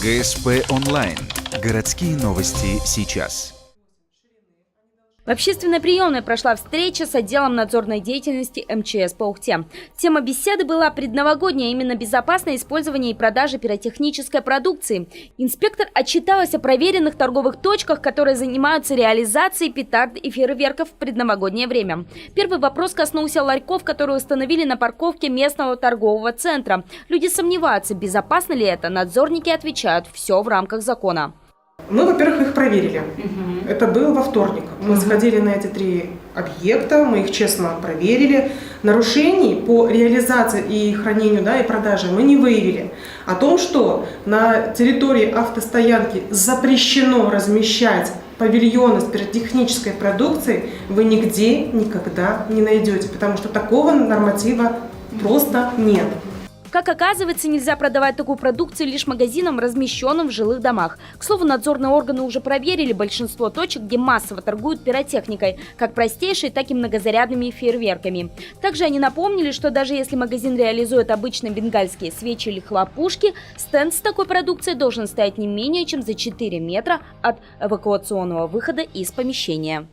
ГСП онлайн. Городские новости сейчас. В общественной приемной прошла встреча с отделом надзорной деятельности МЧС по Ухте. Тема беседы была предновогодняя, именно безопасное использование и продажа пиротехнической продукции. Инспектор отчиталась о проверенных торговых точках, которые занимаются реализацией петард и фейерверков в предновогоднее время. Первый вопрос коснулся ларьков, которые установили на парковке местного торгового центра. Люди сомневаются, безопасно ли это. Надзорники отвечают, все в рамках закона. Мы, во-первых, их проверили. Это было во вторник. Мы сходили на эти 3 объекта, мы их честно проверили. Нарушений по реализации и хранению, и продаже мы не выявили. О том, что на территории автостоянки запрещено размещать павильоны с пиротехнической продукцией, вы нигде никогда не найдете, потому что такого норматива просто нет. Как оказывается, нельзя продавать такую продукцию лишь магазинам, размещенным в жилых домах. К слову, надзорные органы уже проверили большинство точек, где массово торгуют пиротехникой, как простейшей, так и многозарядными фейерверками. Также они напомнили, что даже если магазин реализует обычные бенгальские свечи или хлопушки, стенд с такой продукцией должен стоять не менее чем за 4 метра от эвакуационного выхода из помещения.